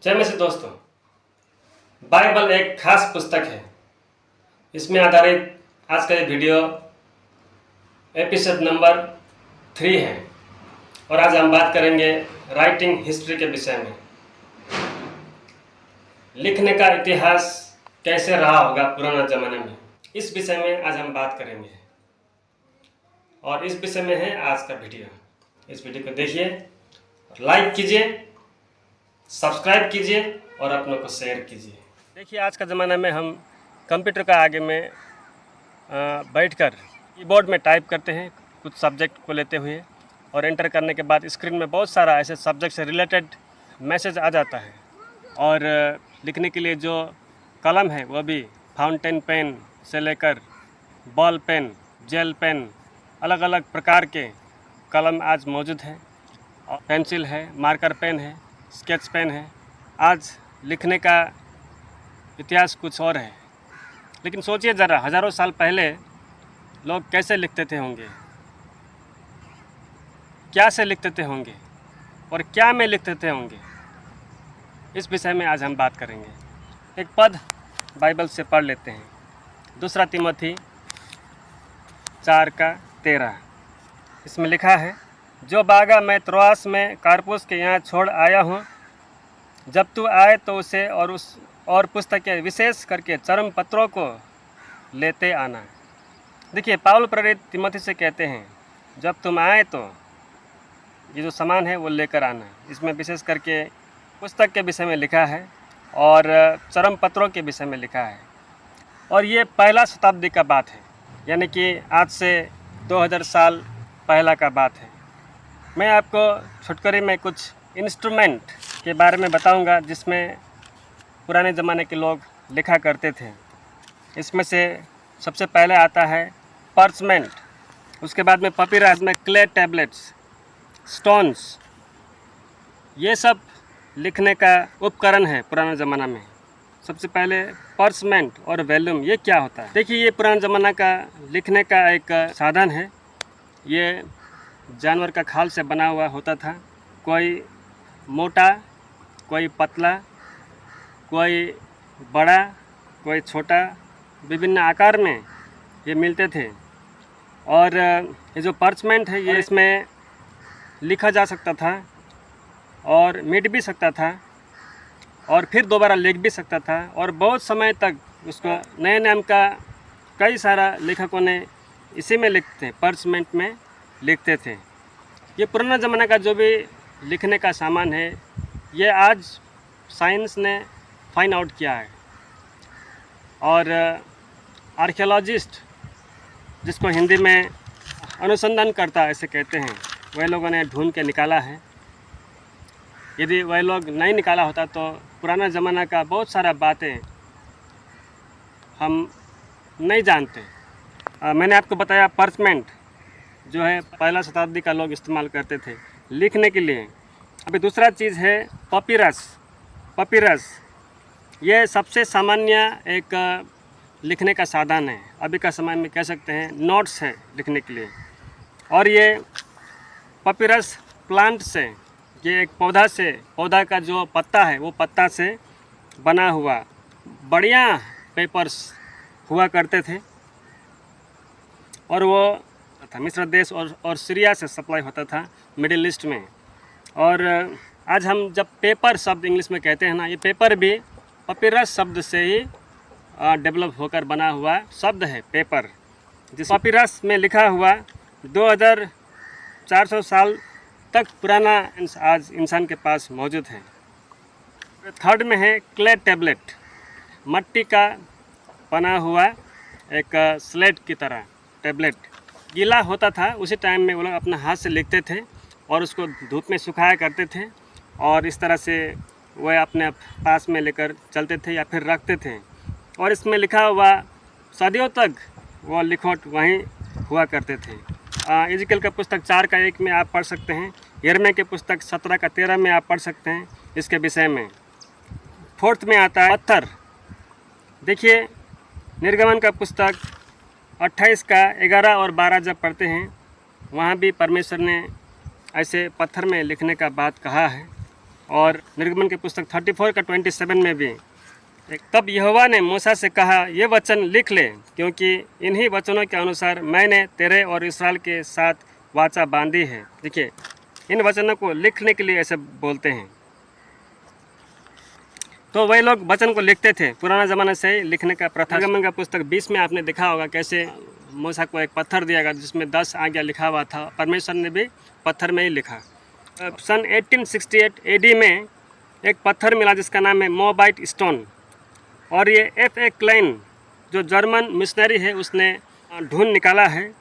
जय मसीह दोस्तों, बाइबल एक खास पुस्तक है। इसमें आधारित आज का ये वीडियो एपिसोड नंबर 3 है और आज हम बात करेंगे राइटिंग हिस्ट्री के विषय में। लिखने का इतिहास कैसे रहा होगा पुराना ज़माने में, इस विषय में आज हम बात करेंगे और इस विषय में है आज का वीडियो। इस वीडियो को देखिए, लाइक कीजिए, सब्सक्राइब कीजिए और अपनों को शेयर कीजिए। देखिए, आज का ज़माना में हम कंप्यूटर का आगे में बैठकर कीबोर्ड में टाइप करते हैं कुछ सब्जेक्ट को लेते हुए, और एंटर करने के बाद स्क्रीन में बहुत सारा ऐसे सब्जेक्ट से रिलेटेड मैसेज आ जाता है। और लिखने के लिए जो कलम है वो भी फाउंटेन पेन से लेकर बॉल पेन, जेल पेन, अलग अलग प्रकार के कलम आज मौजूद हैं। और पेंसिल है, मार्कर पेन है, स्केच पेन है। आज लिखने का इतिहास कुछ और है। लेकिन सोचिए ज़रा, हज़ारों साल पहले लोग कैसे लिखते थे होंगे, क्या से लिखते थे होंगे और क्या में लिखते थे होंगे, इस विषय में आज हम बात करेंगे। एक पद बाइबल से पढ़ लेते हैं। 2 तिमोथी 4:13। इसमें लिखा है, जो बागा मैं त्रोआस में कारपुस के यहाँ छोड़ आया हूँ, जब तू आए तो उसे और पुस्तकें विशेष करके चरम पत्रों को लेते आना। देखिए, पाउल प्रेरित तिमोथी से कहते हैं, जब तुम आए तो ये जो सामान है वो लेकर आना। इसमें विशेष करके पुस्तक के विषय में लिखा है और चरम पत्रों के विषय में लिखा है। और ये पहला शताब्दी का बात है, यानी कि आज से 2000 साल पहला का बात है। मैं आपको छुटकरी में कुछ इंस्ट्रूमेंट के बारे में बताऊंगा जिसमें पुराने ज़माने के लोग लिखा करते थे। इसमें से सबसे पहले आता है पर्चमेंट, उसके बाद में पपीरस में क्ले टैबलेट्स, स्टोन्स। ये सब लिखने का उपकरण है पुराना ज़माना में। सबसे पहले पर्चमेंट और वैल्यूम, ये क्या होता है? देखिए, ये पुराना ज़माना का लिखने का एक साधन है। ये जानवर का खाल से बना हुआ होता था। कोई मोटा, कोई पतला, कोई बड़ा, कोई छोटा, विभिन्न आकार में ये मिलते थे। और ये जो पर्चमेंट है, ये इसमें लिखा जा सकता था और मिट भी सकता था और फिर दोबारा लिख भी सकता था। और बहुत समय तक उसको नए नाम का कई सारा लेखकों ने इसी में लिखते थे, पर्चमेंट में लिखते थे। ये पुराना ज़माना का जो भी लिखने का सामान है, ये आज साइंस ने फाइंड आउट किया है। और आर्कियोलॉजिस्ट, जिसको हिंदी में अनुसंधानकर्ता ऐसे कहते हैं, वह लोगों ने ढूंढ के निकाला है। यदि वह लोग नहीं निकाला होता तो पुराना ज़माना का बहुत सारा बातें हम नहीं जानते। मैंने आपको बताया पर्चमेंट जो है पहला शताब्दी का लोग इस्तेमाल करते थे लिखने के लिए। अभी दूसरा चीज़ है पपीरस। पपीरस ये सबसे सामान्य एक लिखने का साधन है। अभी का समय में कह सकते हैं नोट्स है लिखने के लिए। और ये पपीरस प्लांट से, ये एक पौधा का जो पत्ता है वो पत्ता से बना हुआ बढ़िया पेपर्स हुआ करते थे। और वो मिस्र देश और सीरिया से सप्लाई होता था, मिडिल ईस्ट में। और आज हम जब पेपर शब्द इंग्लिश में कहते हैं ना, ये पेपर भी पपीरस शब्द से ही डेवलप होकर बना हुआ शब्द है पेपर। जिस पपीरस में लिखा हुआ 2400 साल तक पुराना आज इंसान के पास मौजूद है। थर्ड में है क्ले टैबलेट, मट्टी का बना हुआ एक स्लेट की तरह टैबलेट। गीला होता था, उसी टाइम में वो लोग अपना हाथ से लिखते थे और उसको धूप में सुखाया करते थे और इस तरह से वह अपने पास में लेकर चलते थे या फिर रखते थे। और इसमें लिखा हुआ सदियों तक वो लिखोट वहीं हुआ करते थे। इज़ेकिएल का पुस्तक 4:1 में आप पढ़ सकते हैं। यिर्मयाह के पुस्तक 17:13 में आप पढ़ सकते हैं इसके विषय में। फोर्थ में आता है पत्थर। देखिए, निर्गमन का पुस्तक 28:11 और 12 जब पढ़ते हैं, वहाँ भी परमेश्वर ने ऐसे पत्थर में लिखने का बात कहा है। और निर्गमन के पुस्तक 34 का 27 में भी तब यहोवा ने मूसा से कहा, ये वचन लिख ले, क्योंकि इन्हीं वचनों के अनुसार मैंने तेरे और इस्राएल के साथ वाचा बांधी है। देखिए, इन वचनों को लिखने के लिए ऐसे बोलते हैं। तो वही लोग वचन को लिखते थे, पुराना ज़माने से ही लिखने का प्रथा। निर्गमन का पुस्तक 20 में आपने देखा होगा कैसे मूसा को एक पत्थर दिया गया जिसमें 10 आज्ञा लिखा हुआ था। परमेश्वर ने भी पत्थर में ही लिखा। सन 1868 एडी में एक पत्थर मिला जिसका नाम है मोबाइट स्टोन, और ये F.A. क्लाइन जो जर्मन मिशनरी है उसने ढूंढ निकाला है,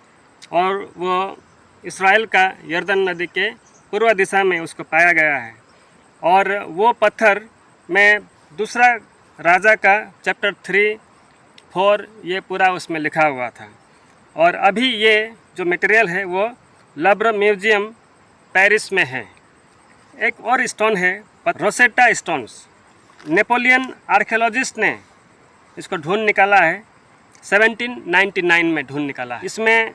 और वो इसराइल का यर्दन नदी के पूर्व दिशा में उसको पाया गया है। और वो पत्थर में दूसरा राजा का चैप्टर 3, 4 ये पूरा उसमें लिखा हुआ था। और अभी ये जो मटेरियल है वो लव्र म्यूजियम पेरिस में है। एक और स्टोन है रोसेटा स्टोन्स, नेपोलियन आर्कियोलॉजिस्ट ने इसको ढूंढ निकाला है, 1799 में ढूंढ निकाला है। इसमें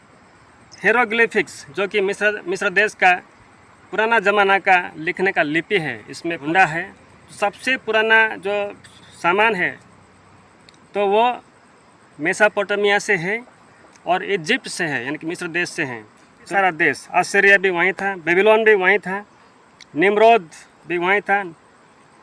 हेरोग्लिफिक्स जो कि मिस्र देश का पुराना ज़माना का लिखने का लिपि है, इसमें ढूंढा है। सबसे पुराना जो सामान है तो वो मेसोपोटामिया से है और इजिप्ट से है, यानी कि मिस्र देश से है। सारा देश, असीरिया भी वहीं था, बेबीलोन भी वहीं था, निम्रोद भी वहीं था।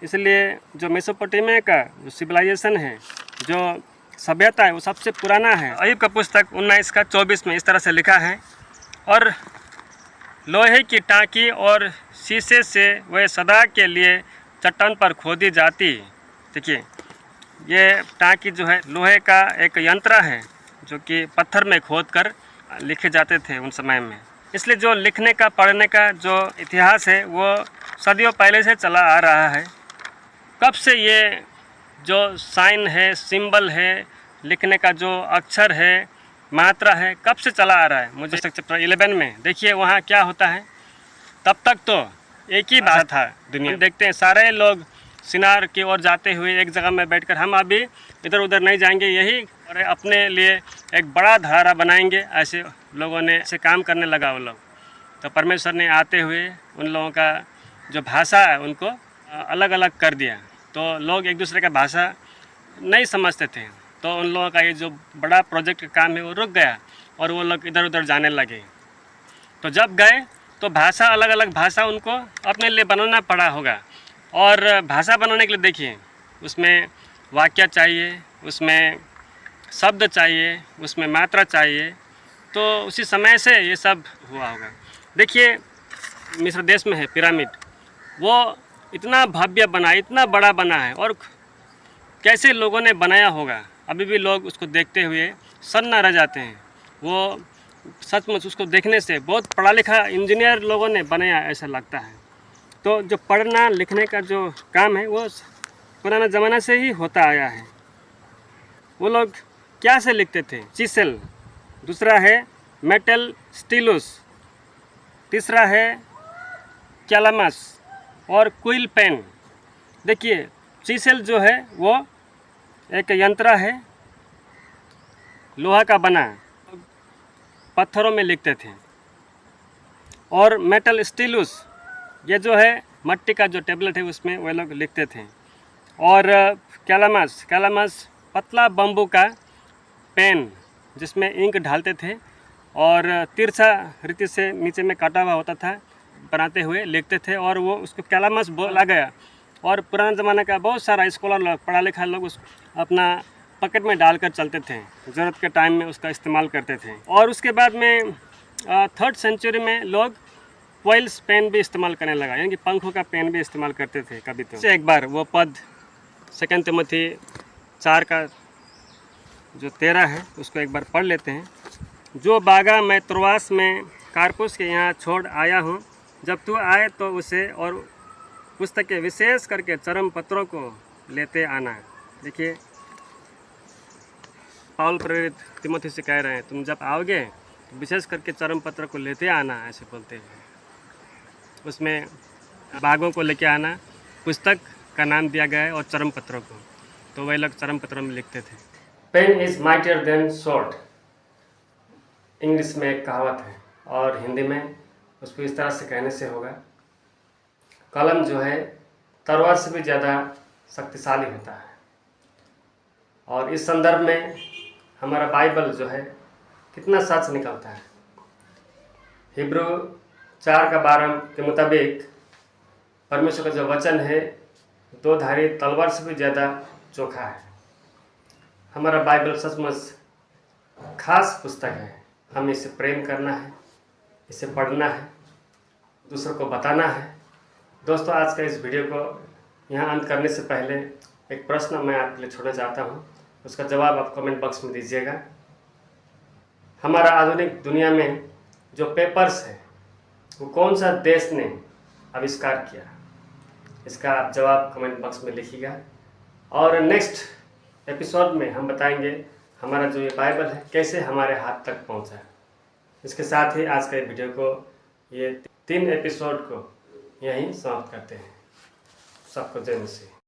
इसलिए जो मेसोपोटामिया का जो सिविलाइजेशन है, जो सभ्यता है, वो सबसे पुराना है। अय्यूब का पुस्तक 19 का 24 में इस तरह से लिखा है, और लोहे की टाँकी और शीशे से वह सदा के लिए चट्टान पर खोदी जाती। देखिए, ये टाँकी जो है लोहे का एक यंत्र है जो कि पत्थर में खोद कर लिखे जाते थे उन समय में। इसलिए जो लिखने का, पढ़ने का जो इतिहास है वो सदियों पहले से चला आ रहा है। कब से ये जो साइन है, सिंबल है, लिखने का जो अक्षर है, मात्रा है, कब से चला आ रहा है। मुझे चैप्टर 11 में देखिए वहाँ क्या होता है। तब तक तो एक ही बात था दुनिया। हम देखते हैं सारे लोग सिनार की ओर जाते हुए एक जगह में बैठकर, हम अभी इधर उधर नहीं जाएंगे, यही और अपने लिए एक बड़ा धारा बनाएंगे। ऐसे लोगों ने ऐसे काम करने लगा वो लोग। तो परमेश्वर ने आते हुए उन लोगों का जो भाषा है उनको अलग अलग कर दिया। तो लोग एक दूसरे का भाषा नहीं समझते थे, तो उन लोगों का ये जो बड़ा प्रोजेक्ट का काम है वो रुक गया और वो लोग इधर उधर जाने लगे। तो जब गए तो भाषा, अलग अलग भाषा उनको अपने लिए बनाना पड़ा होगा। और भाषा बनाने के लिए देखिए, उसमें वाक्य चाहिए, उसमें शब्द चाहिए, उसमें मात्रा चाहिए। तो उसी समय से ये सब हुआ होगा। देखिए, मिस्र देश में है पिरामिड, वो इतना भव्य बना, इतना बड़ा बना है, और कैसे लोगों ने बनाया होगा। अभी भी लोग उसको देखते हुए सन्न रह जाते हैं। वो सचमुच उसको देखने से बहुत पढ़ा लिखा इंजीनियर लोगों ने बनाया ऐसा लगता है। तो जो पढ़ना लिखने का जो काम है वो पुराना ज़माना से ही होता आया है। वो लोग क्या से लिखते थे? चिसेल, दूसरा है मेटल स्टीलस, तीसरा है कैलामस और क्विल पेन। देखिए, चिसेल जो है वो एक यंत्र है लोहा का बना, पत्थरों में लिखते थे। और मेटल स्टीलस ये जो है मट्टी का जो टेबलेट है उसमें वो लोग लिखते थे। और कैलामस पतला बम्बू का पेन जिसमें इंक ढालते थे, और तिरछा रीति से नीचे में काटा हुआ होता था, बनाते हुए लिखते थे, और वो उसको कैलामस बोला गया। और पुराना ज़माने का बहुत सारा स्कॉलर लोग, पढ़ा लिखा लोग उस अपना पॉकेट में डालकर चलते थे, ज़रूरत के टाइम में उसका इस्तेमाल करते थे। और उसके बाद में 3rd सेंचुरी में लोग क्वाइल्स पेन भी इस्तेमाल करने लगा, यानी कि पंखों का पेन भी इस्तेमाल करते थे कभी। तो एक बार वो पद 2 तिमोथी 4 का जो 13 है उसको एक बार पढ़ लेते हैं। जो बागा मैं त्रोआस में कार्पुस के यहाँ छोड़ आया हूँ, जब तू आए तो उसे और पुस्तकें विशेष करके चरम पत्रों को लेते आना। देखिए, पाउल प्रेरित तिमोथी से कह रहे हैं, तुम जब आओगे तो विशेष करके चरम पत्र को लेते आना, ऐसे बोलते हैं। उसमें बागों को लेके आना, पुस्तक का नाम दिया गया है, और चरम पत्रों को, तो वही लोग चरम पत्रों में लिखते थे। Pen is mightier than sword, English में एक कहावत है, और हिंदी में उसको इस तरह से कहने से होगा, कलम जो है तलवार से भी ज़्यादा शक्तिशाली होता है। और इस संदर्भ में हमारा बाइबल जो है कितना सच निकलता है। हिब्रू 4:12 के मुताबिक परमेश्वर का जो वचन है दो धारी तलवार से भी ज़्यादा चोखा है। हमारा बाइबल सचमुच खास पुस्तक है। हमें इसे प्रेम करना है, इसे पढ़ना है, दूसरों को बताना है। दोस्तों, आज का इस वीडियो को यहाँ अंत करने से पहले एक प्रश्न मैं आपके लिए छोड़ना चाहता हूँ। उसका जवाब आप कमेंट बॉक्स में दीजिएगा। हमारा आधुनिक दुनिया में जो पेपर्स है वो कौन सा देश ने आविष्कार किया? इसका आप जवाब कमेंट बॉक्स में लिखिएगा। और नेक्स्ट एपिसोड में हम बताएंगे हमारा जो ये बाइबल है कैसे हमारे हाथ तक पहुंचा। इसके साथ ही आज का ये वीडियो को, ये 3 एपिसोड को यहीं समाप्त करते हैं। सबको जय मसीह।